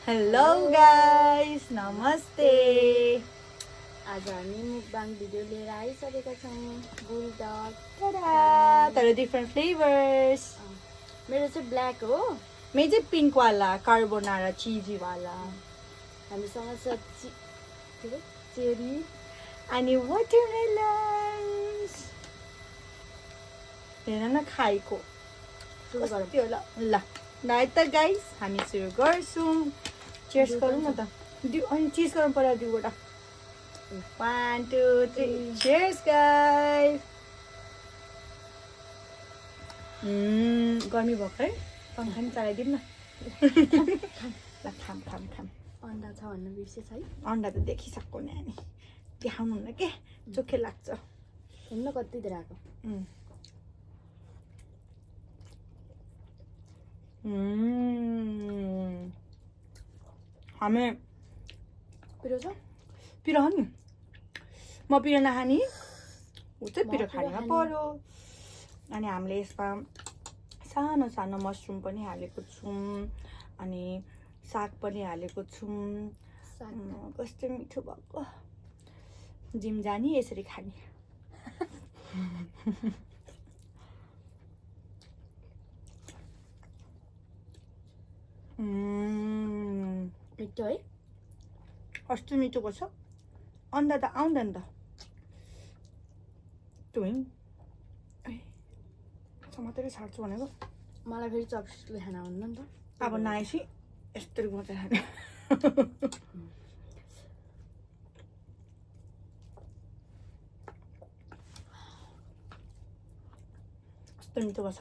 Hello guys, नमस्ते। आज हामी मुकबाङ भिडियो लिएर आइसकेका छौँ। बुलडग तर डिफरेंट फ्लेवर्स। मेरो चाहिँ ब्ल्याक हो, मेरो चाहिँ पिंक वाला कार्बोनारा चीजी वाला। हामीसँग छ चेरी अनि वाटरमेलन्स। हेर न खाएको सुरु गरौँ। कस्तो होला। ल त गाइस, हामी सुरु गर्छौँ। चीयर्स गरौँ न त। अनि चीज गरौँ पहिला दुईवटा। 1 2 3 चीयर्स गाइस। गर्मी भएको है, पंखा नि चलाइदिउँ न। ल खाम खाम खाम। अन्डा छ भन्न बिर्सेछ है। अन्डा त देखिसक्यो नानी, देखाउनु न के चोखे लाग्छ। हेर्नु कति धेरै आएको। हामी पिरो छ? पिरो हो नि, म पिरो नखाने, ऊ चाहिँ पिरो खानेमा पर्यो। अनि हामीले यसमा सानो सानो मसरुम पनि हालेको छौँ, अनि साग पनि हालेको छौँ। कस्तो मिठो भएको। जिम जाने यसरी खाने। मिठो है, कस्तो मिठो छ। अन्डा त आउँदैन त। त्यो मात्रै छाड्छु भनेको। मलाई फेरि चपस्टिकले खाना हुन्न नि त। अब नआएपछि यस्तरी मात्रै खाने। कस्तो मिठो छ।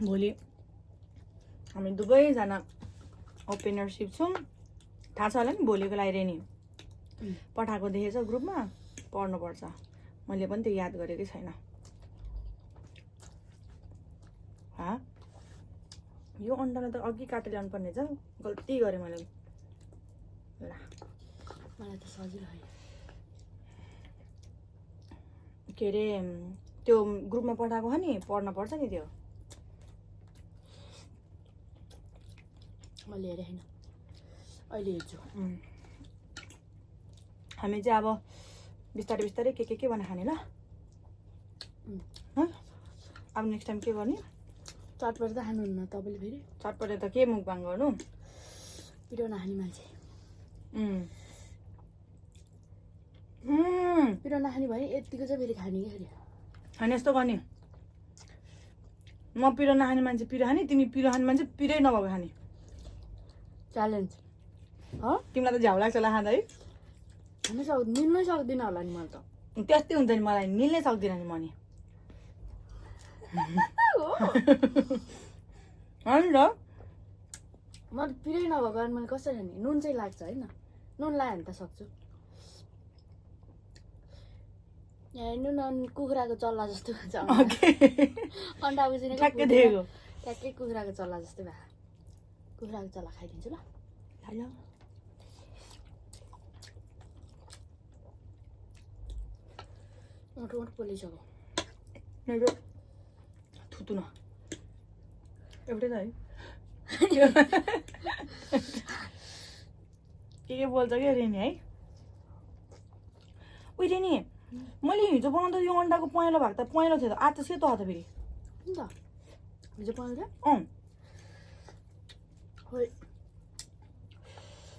भोलि हामी दुवैजना ओपेनरसिप छौँ। थाहा छ होला नि भोलिको लागि रेनी पठाएको देखेछ ग्रुपमा, पढ्नुपर्छ। मैले पनि त्यो याद गरेकै छैन। यो अन्डालाई त अघि काटेर ल्याउनु पर्ने छ, गल्ती गरेँ मैले। ल मलाई त सजिलो है। के अरे त्यो ग्रुपमा पठाएको हो नि, पढ्न पर्छ नि त्यो। मैले हेरेँ होइन, अहिले हेर्छु। हामी चाहिँ अब बिस्तारै बिस्तारै के बनाएर खाने ल। अब नेक्स्ट टाइम के गर्ने? चटपटे त खानुहुन्न तपाईँले फेरि। चटपटे त के मुकबाङ गर्नु, पिरो नखाने मान्छे। पिरो नखाने भए यतिको चाहिँ फेरि खाने क्या फेरि। होइन यस्तो गर्ने, म पिरो नखाने मान्छे पिरो खाने, तिमी पिरो खाने मान्छे पिरै नभएको खाने। च्यालेन्ज हो। तिमीलाई त झ्याउ लाग्छ होला खाँदा है। मिल्नै सक्दिनँ होला नि मैले त। त्यस्तै हुन्छ नि, मलाई मिल्नै सक्दिनँ नि म नि। होइन र, म त पिरै नभएको कारण मैले कसरी खाने। नुन चाहिँ लाग्छ होइन, नुन लगायो भने त सक्छु। हेर्नु न, कुखुराको चल्ला जस्तो हुन्छ। अन्डा उसिनेको ठ्याक्कै देखेको। ट्याक्कै कुखुराको चल्ला जस्तै भयो। कुखुराको चल्ला खाइदिन्छु ल। मोटो मोटो पोलिसक्यो। मेरो थुतु न एउटै त है। के बोल्छ क्या रेनी है। उयो रेनी, मैले हिजो बनाउँदा यो अन्डाको पहेँलो भएको त पहेँलो थियो त, आज त सेतो हो त फेरि। हिजो पाउँछ खोइ,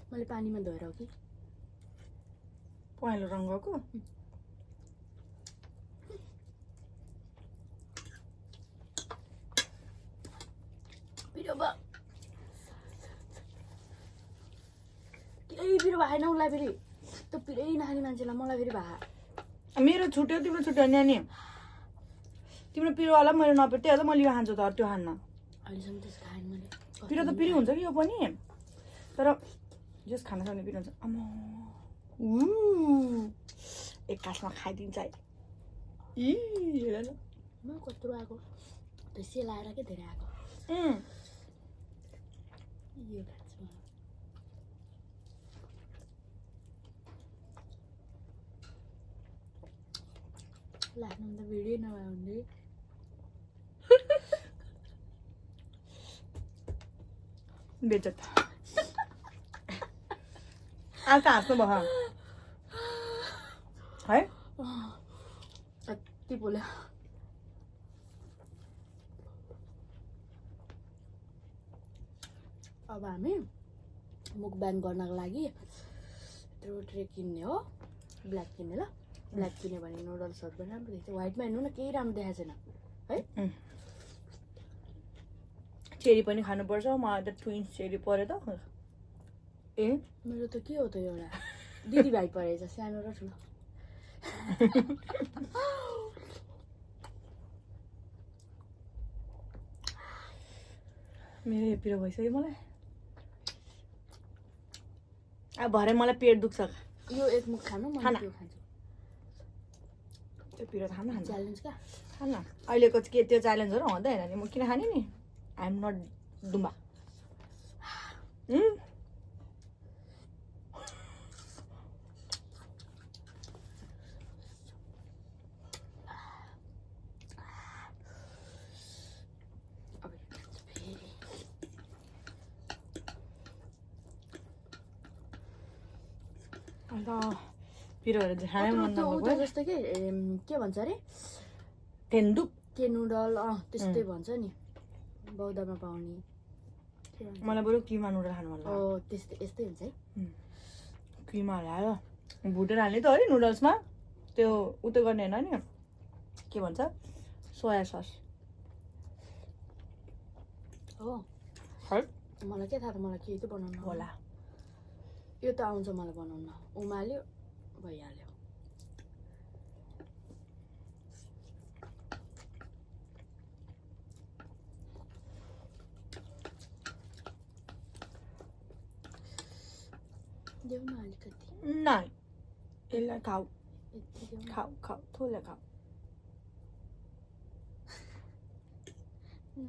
मैले पानीमा धोएर हो कि पहेँलो रङ्गको। पिरो भयो, केही पिरो भएन उसलाई फेरि। त्यो पिरै नखाने मान्छेलाई मलाई फेरि भए। मेरो छुट्यो तिम्रो छुट्यो नानी। तिम्रो पिरोवाला मेरो नपिर्दै होला, मैले यो खान्छु त त्यो खान्न। अहिलेसम्म त्यसको खाएँ मैले। पिरो त पिरो हुन्छ कि यो पनि, तर जस खान सक्ने पिरो हुन्छ। एक्कासमा खाइदिन्छ है। हेर न म कत्रो आएको, त्यो सेलाएर के धेरै आएको। यो खान्छु लाग्नु त भिडियो नभए हुने। बेचत आज त हाँस्नु भयो है कति बोल्यो अब हामी मुकब्याङ गर्नको लागि यत्रो ट्रे किन्ने हो ब्ल्याक किन्ने ल ब्ल्याक किन्यो भने नुडल्सहरू पनि राम्रो देख्छ व्हाइटमा हेर्नु न केही राम्रो देखाएको छैन है चेरी पनि खानुपर्छ मलाई त ट्विन्स चेरी पऱ्यो त ए मेरो त के हो त एउटा दिदी भाइ परेछ सानो र ठुलो मेरो यो पिरो भइसक्यो मलाई अब भरे मलाई पेट दुख्छ यो एक मुख खानु म खाना। त्यो खान्छु त्यो पिरो खानु खान्छ च्यालेन्ज क्या खान अहिलेको के त्यो च्यालेन्जहरू हुँदैन नि म किन खाने नि आई एम नट दुम्बा अब फेरि अन्त पिरोहरू चाहिँ खानै मन त्यो उता नभएको जस्तो के भन्छ अरे तेन्दुप के नुडल त्यस्तै भन्छ नि बौद्धमा पाउने के भन्छ? मलाई बरु किमा नुडल खानु मन लाग्यो त्यस्तै यस्तै हुन्छ है किमा हाल्यो भुटेर हाल्ने त है नुडल्समा त्यो उतो गर्ने होइन नि के भन्छ सोया सस हो है मलाई के थाहा त मलाई केही त बनाउनु होला यो त आउँछ मलाई बनाउन उमाल्यो भइहाल्यो देऊ न अलिकति नाइ यसलाई खाऊ यति देऊ न खाऊ खाऊ थोले खाऊ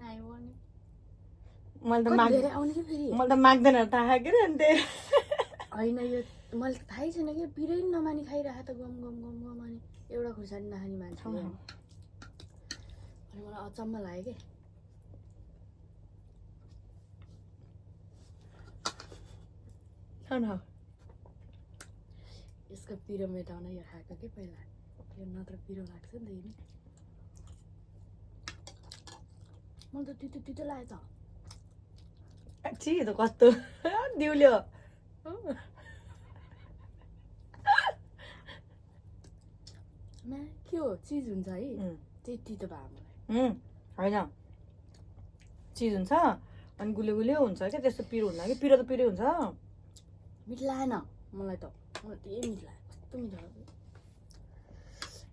नाइ भने मैले त कति माग धेरै आउने कि फेरि मैले त माग्दैन थाहा के अरे अन्त होइन यो मैले त थाहै छैन कि पिरै नमानी खाइरहेको त गम गम गम गम अनि एउटा खुर्सानी नखाने मान्छेले अनि मलाई अचम्म लाग्यो खाऊ यसको पिरो मेटाउन यो खाएको के पहिला यो नत्र पिरो लाग्छ नि त मलाई त तितो तितो लाग्यो त छि त कस्तो दिउल्यो मा के हो चिज हुन्छ है त्यही तितो भयो मलाई होइन चिज हुन्छ अनि गुलियो गुलियो हुन्छ क्या त्यस्तो पिरो हुन्न कि पिरो त पिरो हुन्छ मिठो लागेन मलाई त त्यही मिठो लाग्यो कस्तो मिठो लाग्यो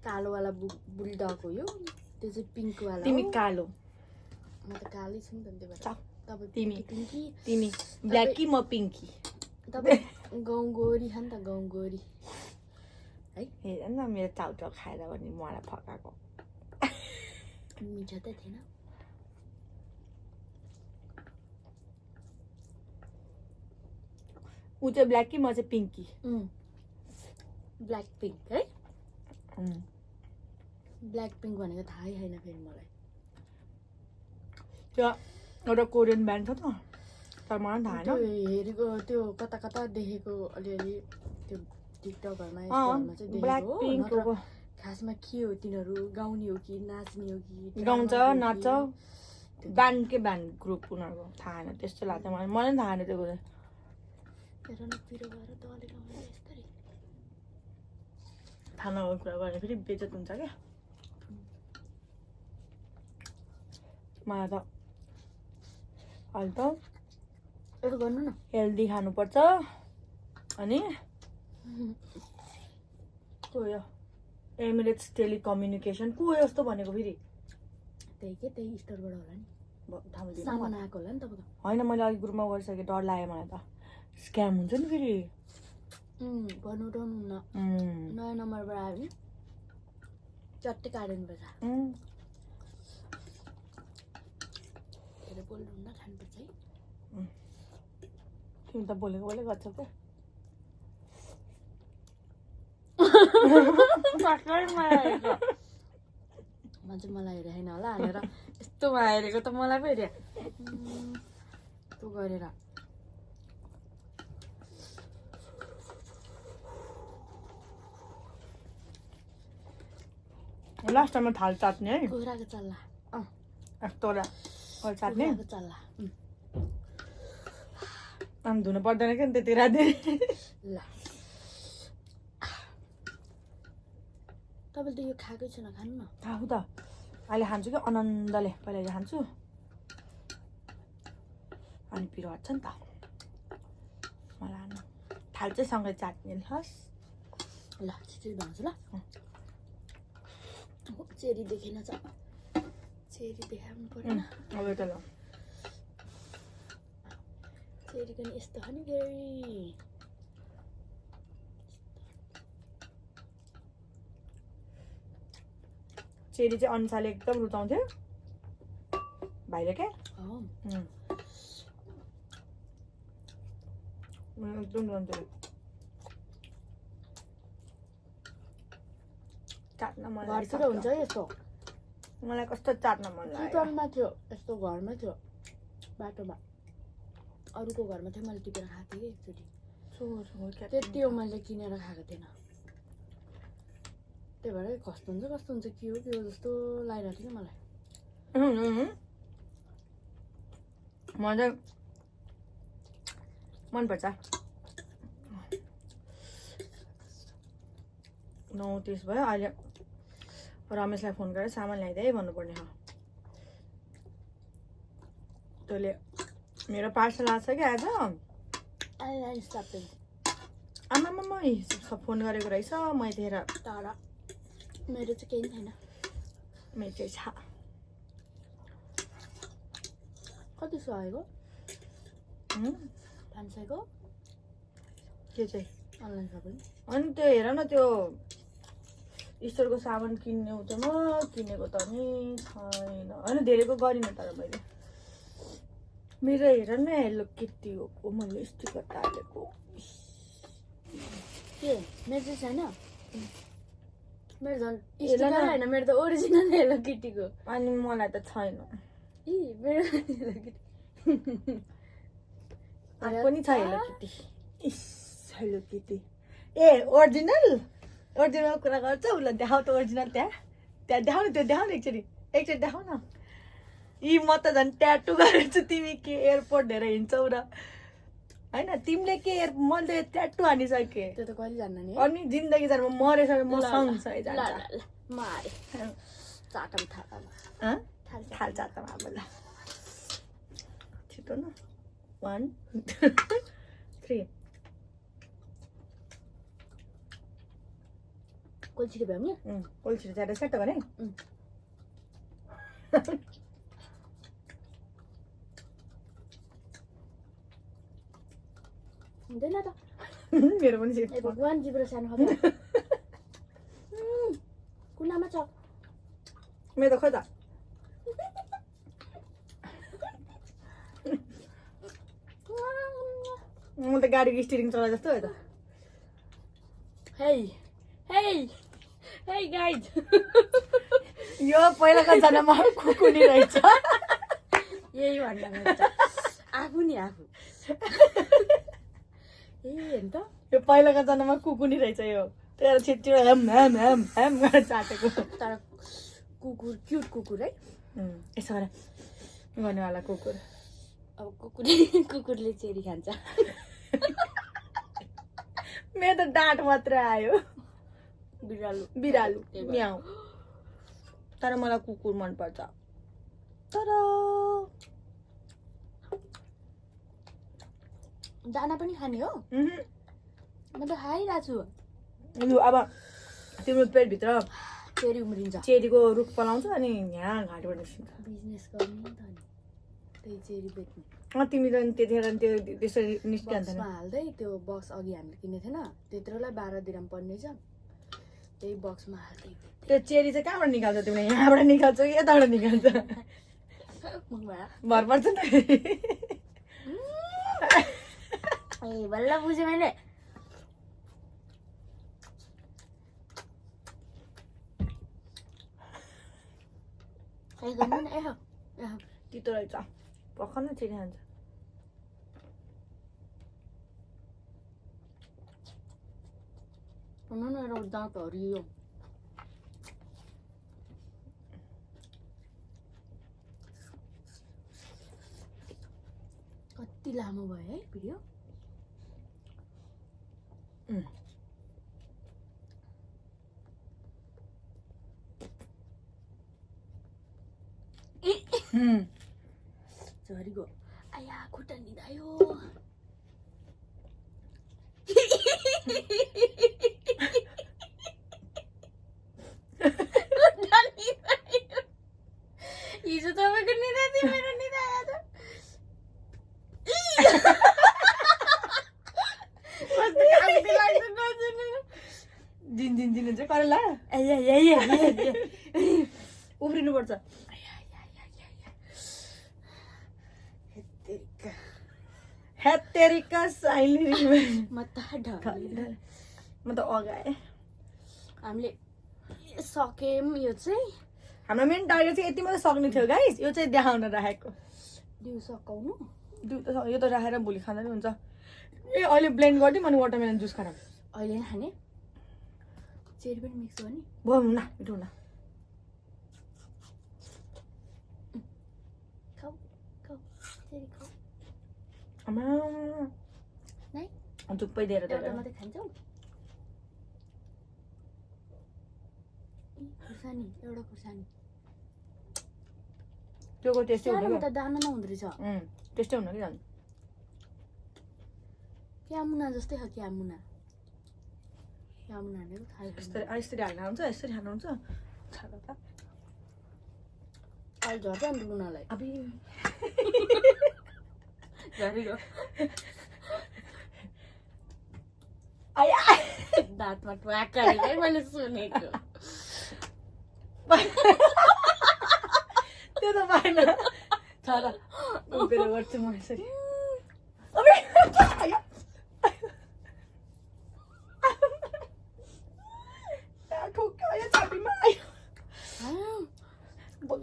कालोवाला बुलडग हो यो त्यो चाहिँ पिङ्कवाला तिमी हो। कालो म त कालै छु नि त त्यही भएर चाउ, तपाईँ तिमी। पिङ्की तिमी ब्ल्याकी म पिङ्की तपाईँ गाउँ गोरी छ नि त गाउँ गोरी हेर न मेरो चाउचाउ खाएर पनि मलाई फकाएको मिठो त थिएन ऊ चाहिँ ब्ल्याकी म चाहिँ पिङ्की ब्ल्याक पिङ्क है ब्ल्याक पिङ्क भनेको थाहै छैन फेरि मलाई त्यो एउटा कोरियन ब्यान्ड छ त तर मलाई थाहा त्यो होइन हेरेको त्यो कता कता देखेको अलिअलि त्यो टिकटकहरूमा चाहिँ ब्ल्याक देखेको हो पिङ्कको नत्र खासमा के हो तिनीहरू गाउने हो कि नाच्ने हो कि गाउँछ ड्रामा हो कि? नाच्छ ब्यान्डकै ब्यान्ड ग्रुप उनीहरूको थाहा छैन त्यस्तो लाग्छ मलाई मलाई पनि थाहा छैन त्यो कुरा हेर न पिरो भएर दलेर आउँछ यस्तरी थाहा नभएको कुरा गर्ने फेरि बेइज्जत हुन्छ क्या मलाई त अहिले त यसो गर्नु न हेल्दी खानुपर्छ अनि को यो एमिरेट्स टेलिकम्युनिकेसन को हो यस्तो भनेको फेरि त्यही के त्यही स्टोरबाट होला नि थाहा हुँदैन सामान आएको होला नि तपाईँको होइन मैले अघि ग्रुपमा गरिसकेँ डर लाग्यो मलाई त स्क्याम हुन्छ नि फेरि भन्नु हुन्न नयाँ नम्बरबाट आयो भने चट्टै काट्नुपर्छ धेरै बोल्नुहुन्न खानुपर्छ है तिमी त बोलेको बोले गर्छौ क्या मान्छे मलाई हेरे होइन होला हालेर यस्तो हेरेको त मलाई पो हेरे त्यो गरेर लास्ट टाइममा थाल चाट्ने है कुखुराको चल्ला तोरा चाट्ने कुखुराको चल्ला अनि धुनु पर्दैन क्या नि त्यति राति ल तपाईँले त यो खाएकै छैन खानु न खाऊ त अहिले खान्छु कि आनन्दले पहिला खान्छु अनि पिरो हट्छ नि त मलाई थाल चाहिँ सँगै चाट्ने हस् ल छिटो भन्छु ल चेरी देखेन छ चेरी देखाउनु पर्दैन अब त ल चेरी पनि यस्तो हो नि फेरि चेरी चाहिँ अनुसारले एकदम रुचाउँथ्यो भाइले क्या एकदम रुचाउँथ्यो चाट्न मन घरतिर हुन्छ है यस्तो मलाई कस्तो चाट्न मन लाग्यो चितवनमा थियो यस्तो घरमै थियो बाटोमा अरूको घरमा थियो मैले टिपेर खाएको थिएँ कि एकचोटि त्यति हो मैले किनेर खाएको थिएन त्यही भएर कस्तो हुन्छ के हो जस्तो लागिरहेको थियो कि मलाई मलाई मनपर्छ 9:30 भयो अहिले रमेशलाई फोन गरेर सामान ल्याइदे है भन्नुपर्ने हो तैँले मेरो पार्सल आएको छ कि आज आमामा फोन गरेको रहेछ मैले हेर तर मेरो चाहिँ केही छैन मेरो चाहिँ छ कति सयको 500को के चाहिँ अनलाइन सपिङ अनि त्यो हेर न त्यो स्टोरको सामान किन्ने त म किनेको त नि छैन होइन धेरैको गरिनँ तर मैले मेरो हेर न हेलो किटी हो मैले स्टिकर टालेको के मेरो चाहिँ छैन मेरो झन् स्टिकर होइन मेरो त ओरिजिनल हेलो किटीको अनि मलाई त छैन इ मेरो हेलो किटी पनि छ हेलो किटी इस हेलो किटी ए ओरिजिनल कुरा गर्छ उसलाई देखाउ त ओरिजिनल त्यहाँ देखाउ न त्यो देखाउ न एकचोटि देखाउ न यी म त झन् ट्याटु गरेछु तिमी के एयरपोर्ट लिएर हिँड्छौ र होइन तिमीले के मैले ट्याटु हानिसकेँ त्यो त कहिले जान्न नि अनि जिन्दगी जानु मरेछ म सँगसँगै जान्छ मारे चाटम थाल चाटमा अब ल छिटो न 1 3 कोल्छिटो भयो नि कोल्छिटो ज्यादा सेट भने हुँदैन त मेरो पनि ए भगवान जिब्रो सानो खायो कुनामा छ मेरो त खोइ त म त गाडीको स्टियरिङ चला जस्तो हो त हे गाइज यो पहिलाको जन्ममा कुकुनी रहेछ यही भन्न मिल्छ आफू नि आफू ए हेर्नु त यो पहिलाको जन्ममा कुकुनी रहेछ यो त्यही छिटो हेम हेम हेम हेम गरेर चाटेको तर कुकुर क्युट कुकुर है यसो गरेर गर्नेवाला कुकुर अब कुकुरले चेरी खान्छ मेरो त डाँट मात्र आयो बिरालु म्याउ तर मलाई कुकुर मनपर्छ तर दाना पनि खाने हो म त खाइरहेको छु लु अब तिम्रो पेटभित्र चेरी उम्रिन्छ चेरीको रुख पलाउँछ अनि यहाँ घाँटीबाट निस्किन्छ बिजनेस गर्ने नि त नि त्यही चेरी बेच्ने तिमी त त्यतिखेर त्यो त्यसरी निस्किहाल्छ बक्समा हाल्दै त्यो बक्स अघि हामीले किनेको थिएन त्यत्रोलाई 12 दिरहम पर्ने छ त्यही बक्समा हाल्दै त्यो चेरी चाहिँ कहाँबाट निकाल्छ तिमीले यहाँबाट निकाल्छ कि यताबाट निकाल्छ भर पर्छ नि ए बल्ल बुझेँ मैले तितो रहेछ भर्खर नै चेरी खान्छ दाँत हरियो कति लामो भयो है भिडियो झरीको आया खुट्टा निदायो हिजो तपाईँको निदा थियो मेरो निदा आयो दिन दिन दिन हुन्छ करला उफ्रिनु पर्छ हेत्तेरिका साइली म त अगाएँ हामीले सक्यौँ यो चाहिँ हाम्रो मेन टार्गेट चाहिँ यति मात्रै सक्ने थियो गाइस यो चाहिँ देखाउन राखेको दिउ सकाउनु यो त राखेर भोलि खाँदा नि हुन्छ ए अहिले ब्लेन्ड गरिदिउँ अनि वाटरमेलन जुस खाना अहिले नै खाने चेरी पनि मिक्स गर्ने भयो हुन्न मिठो हुन्न खाऊ खाऊ चेरी खाऊ आमा नै थुप्रै दिएर एउटा मात्रै खान्छौ खुर्सानी एउटा खुर्सानी त्योको टेस्टै हुँदैन त दाना नहुँदो रहेछ टेस्टै हुन्न कि झन् क्यामुना जस्तै छ क्यामुना भनेको थाहा यसरी हाल्न हुन्छ यसरी हाल्नु हुन्छ छाडा त अहिले झर्छ नि लुनालाई अब झरेको आया दाँतमा ट्वाक्का मैले सुनेको त्यो त भएन छाडा उभिएर गर्छु म यसरी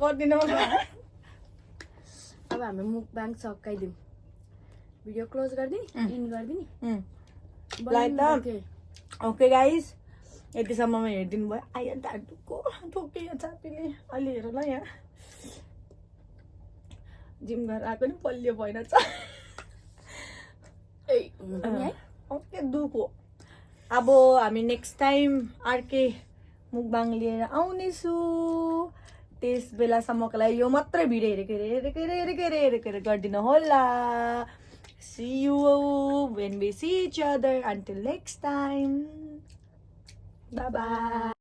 गर्दिनँ अब हाम्रो मुखबाङ सकाइदिउँ भिडियो क्लोज गरिदिने इन गरिदिने ओके गाइस यतिसम्ममा हेरिदिनु भयो आयो डाडुको ठोके चापीले अलि हेर ल यहाँ जिम गरेर आएको नि बलियो भएन छ ओके दुखो अब हामी नेक्स्ट टाइम अर्कै मुखबाङ लिएर आउनेछु त्यस बेलासम्मको लागि यो मात्रै भिडियो हेरेर गरिदिनु होला see you when we see each other until next time bye bye